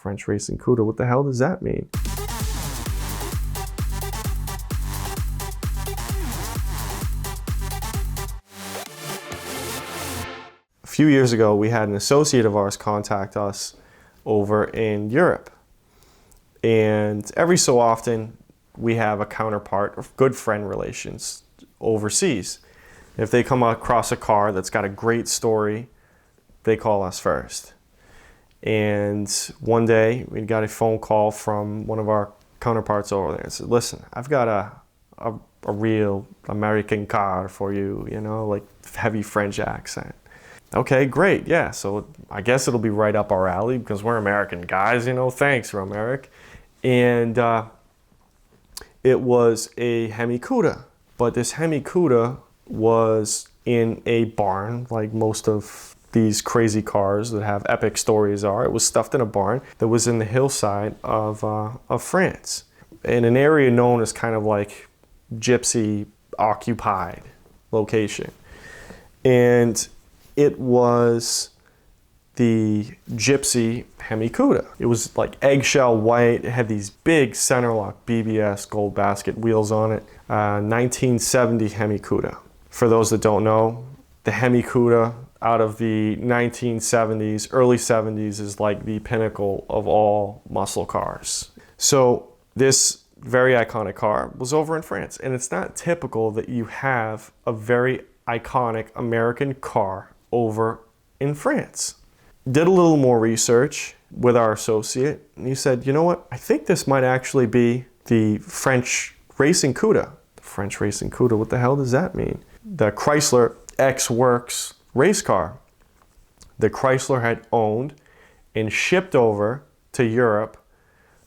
French Racing Cuda, what the hell does that mean? A few years ago, we had an associate of ours contact us over in Europe. And every so often, we have a counterpart of good friend relations overseas. If they come across a car that's got a great story, they call us first. And one day, we got a phone call from one of our counterparts over there and said, listen, I've got a real American car for you, you know, like heavy French accent. Okay, great, yeah, so I guess it'll be right up our alley because we're American guys, you know, thanks, Romeric. And it was a Hemi Cuda, but this Hemi Cuda was in a barn, like most of these crazy cars that have epic stories are. It was stuffed in a barn that was in the hillside of France, in an area known as kind of like gypsy occupied location. And it was the gypsy Hemi Cuda. It was like eggshell white. It had these big center lock BBS gold basket wheels on it. 1970 Hemi Cuda. For those that don't know, the Hemi Cuda out of the 1970s, early 70s is like the pinnacle of all muscle cars. So this very iconic car was over in France. And it's not typical that you have a very iconic American car over in France. Did a little more research with our associate, and he said, you know what, I think this might actually be the French Racing Cuda. The French Racing Cuda, what the hell does that mean? The Chrysler X-Works race car that Chrysler had owned and shipped over to Europe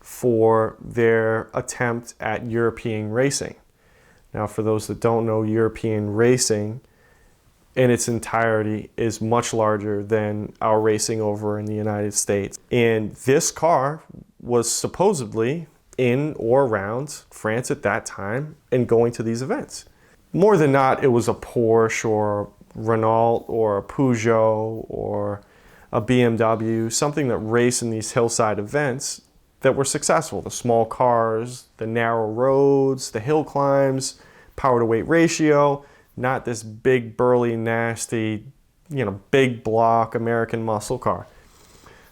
for their attempt at European racing. Now, for those that don't know, European racing in its entirety is much larger than our racing over in the United States. And this car was supposedly in or around France at that time and going to these events. More than not, it was a Porsche or Renault or a Peugeot or a BMW, something that raced in these hillside events that were successful. The small cars, the narrow roads, the hill climbs, power to weight ratio, not this big, burly, nasty, you know, big block American muscle car.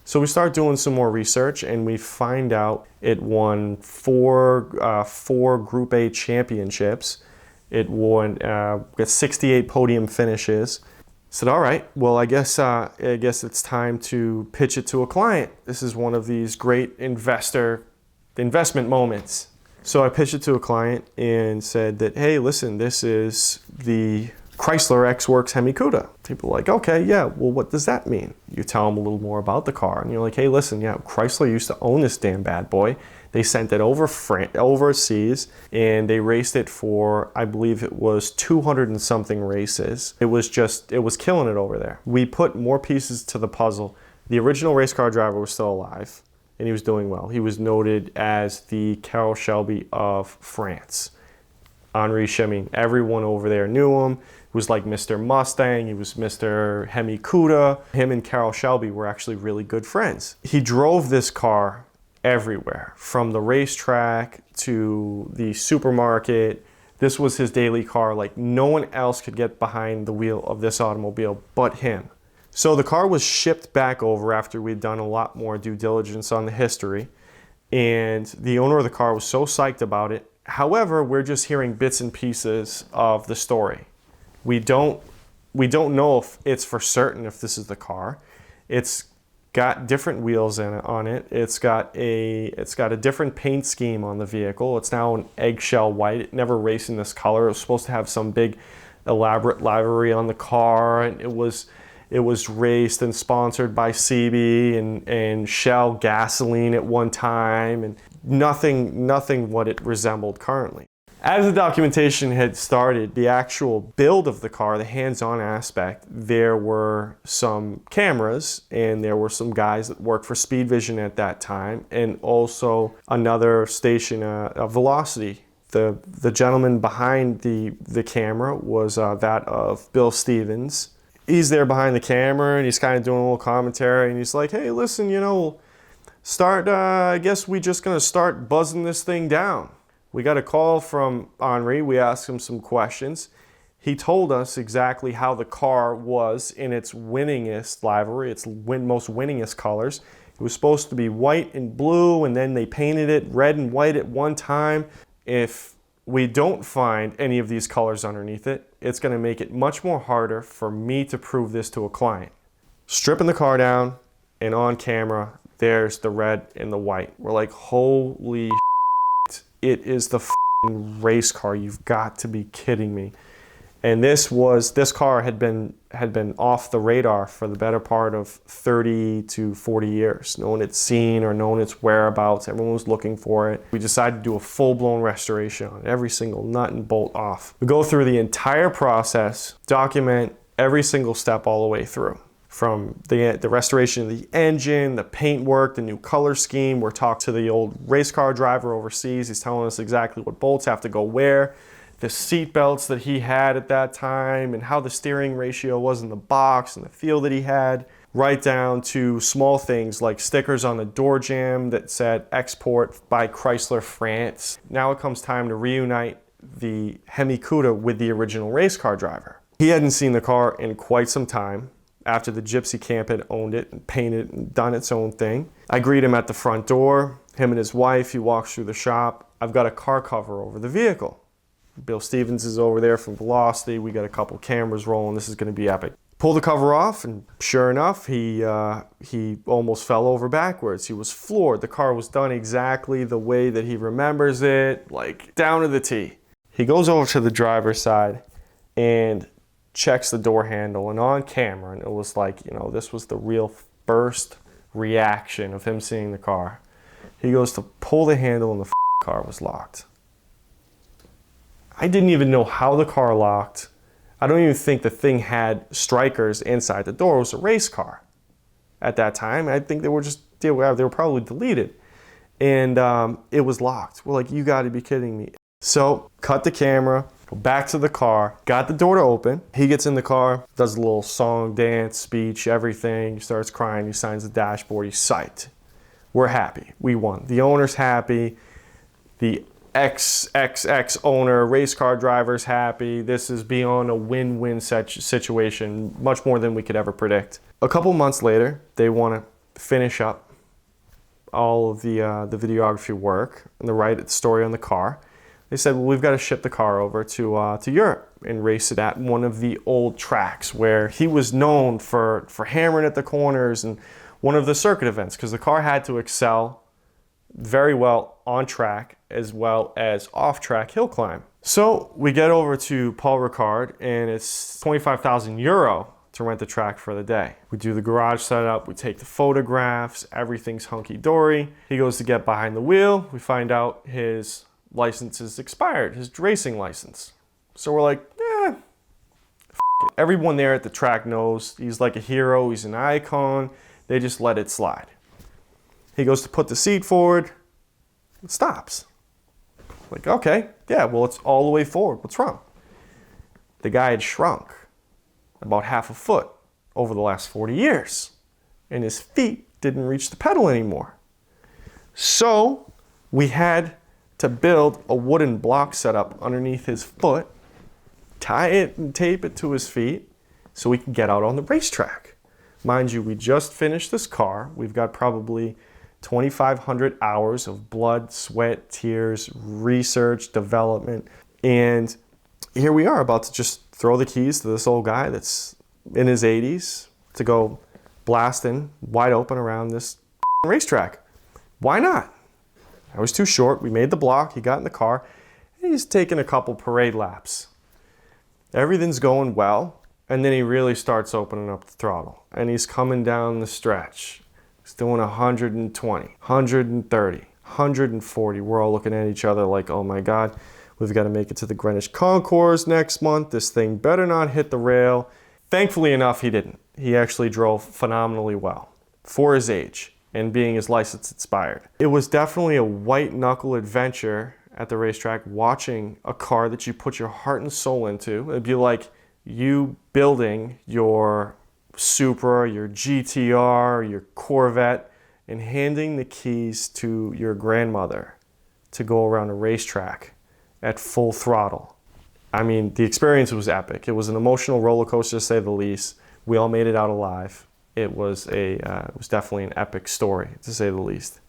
So we start doing some more research and we find out it won four Group A championships. It won got 68 podium finishes. Said, all right, well, I guess it's time to pitch it to a client. This is one of these great investment moments. So I pitched it to a client and said that, hey, listen, this is the Chrysler X-Works Hemi Cuda. People are like, okay, yeah, well, what does that mean? You tell them a little more about the car, and you're like, hey, listen, yeah, Chrysler used to own this damn bad boy. They sent it overseas, and they raced it for, I believe it was 200 and something races. It was killing it over there. We put more pieces to the puzzle. The original race car driver was still alive, and he was doing well. He was noted as the Carroll Shelby of France. Henri Chemin. Everyone over there knew him. He was like Mr. Mustang. He was Mr. Hemi Cuda. Him and Carroll Shelby were actually really good friends. He drove this car everywhere, from the racetrack to the supermarket. This was his daily car. Like, no one else could get behind the wheel of this automobile but him. So the car was shipped back over after we'd done a lot more due diligence on the history, and the owner of the car was so psyched about it. However, we're just hearing bits and pieces of the story. We don't know if it's for certain if this is the car. It's got different wheels on it. It's got a different paint scheme on the vehicle. It's now an eggshell white. It never raced in this color. It was supposed to have some big elaborate livery on the car, and it was raced and sponsored by CB and Shell gasoline at one time, and nothing what it resembled currently. As the documentation had started, the actual build of the car, the hands-on aspect, there were some cameras and there were some guys that worked for Speed Vision at that time, and also another station, Velocity. The gentleman behind the camera was that of Bill Stevens. He's there behind the camera and he's kind of doing a little commentary, and he's like, hey, listen, you know, I guess we just gonna start buzzing this thing down. We got a call from Henri. We asked him some questions. He told us exactly how the car was in its winningest livery, its most winningest colors. It was supposed to be white and blue, and then they painted it red and white at one time. If we don't find any of these colors underneath it, it's gonna make it much more harder for me to prove this to a client. Stripping the car down, and on camera, there's the red and the white. We're like, holy shit, it is the f***ing race car. You've got to be kidding me. And this car had been off the radar for the better part of 30 to 40 years. No one had seen or known its whereabouts. Everyone was looking for it. We decided to do a full-blown restoration on it, every single nut and bolt off. We go through the entire process, document every single step all the way through. From the restoration of the engine, the paint work, the new color scheme. We're talking to the old race car driver overseas. He's telling us exactly what bolts have to go where, the seat belts that he had at that time, and how the steering ratio was in the box and the feel that he had, right down to small things like stickers on the door jamb that said export by Chrysler France. Now it comes time to reunite the Hemi Cuda with the original race car driver. He hadn't seen the car in quite some time, after the Gypsy Camp had owned it and painted and done its own thing. I greet him at the front door, him and his wife. He walks through the shop. I've got a car cover over the vehicle. Bill Stevens is over there from Velocity. We got a couple cameras rolling. This is gonna be epic. Pull the cover off, and sure enough, he almost fell over backwards. He was floored. The car was done exactly the way that he remembers it, like down to the T. He goes over to the driver's side and checks the door handle, and on camera, and it was like, this was the real first reaction of him seeing the car. He goes to pull the handle, and the car was locked. I didn't even know how the car locked. I don't even think the thing had strikers inside the door. It was a race car at that time. I think they were probably deleted, and it was locked. We're like, you got to be kidding me. So cut the camera, go back to the car, got the door to open. He gets in the car, does a little song, dance, speech, everything. He starts crying, he signs the dashboard, he's psyched. We're happy, we won. The owner's happy, the ex owner, race car driver's happy. This is beyond a win-win situation, much more than we could ever predict. A couple months later, they want to finish up all of the videography work and the right story on the car. They said, well, we've got to ship the car over to Europe and race it at one of the old tracks where he was known for hammering at the corners and one of the circuit events, because the car had to excel very well on track as well as off-track hill climb. So we get over to Paul Ricard, and it's 25,000 euro to rent the track for the day. We do the garage setup, we take the photographs, everything's hunky-dory. He goes to get behind the wheel. We find out his license is expired, his racing license. So we're like, f it. Everyone there at the track knows he's like a hero, he's an icon. They just let it slide. He goes to put the seat forward, it stops. Like, okay, yeah, well, it's all the way forward. What's wrong? The guy had shrunk about half a foot over the last 40 years, and his feet didn't reach the pedal anymore. So we had to build a wooden block setup underneath his foot, tie it and tape it to his feet so we can get out on the racetrack. Mind you, we just finished this car. We've got probably 2,500 hours of blood, sweat, tears, research, development, and here we are about to just throw the keys to this old guy that's in his 80s to go blasting wide open around this racetrack. Why not? I was too short. We made the block. He got in the car. And he's taking a couple parade laps. Everything's going well. And then he really starts opening up the throttle. And he's coming down the stretch. He's doing 120, 130, 140. We're all looking at each other like, oh my God, we've got to make it to the Greenwich Concours next month. This thing better not hit the rail. Thankfully enough, he didn't. He actually drove phenomenally well for his age and being his license expired. It was definitely a white knuckle adventure at the racetrack, watching a car that you put your heart and soul into. It'd be like you building your Supra, your GTR, your Corvette, and handing the keys to your grandmother to go around a racetrack at full throttle. I mean, the experience was epic. It was an emotional roller coaster, to say the least. We all made it out alive. It was definitely an epic story, to say the least.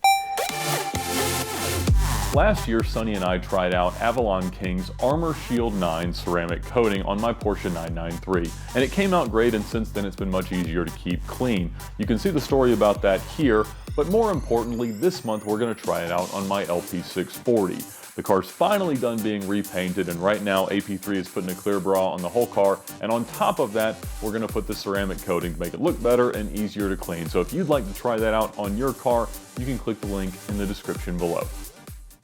Last year, Sonny and I tried out Avalon King's Armor Shield 9 ceramic coating on my Porsche 993, and it came out great, and since then it's been much easier to keep clean. You can see the story about that here, but more importantly, this month we're going to try it out on my LP640. The car's finally done being repainted, and right now AP3 is putting a clear bra on the whole car, and on top of that, we're going to put the ceramic coating to make it look better and easier to clean. So if you'd like to try that out on your car, you can click the link in the description below.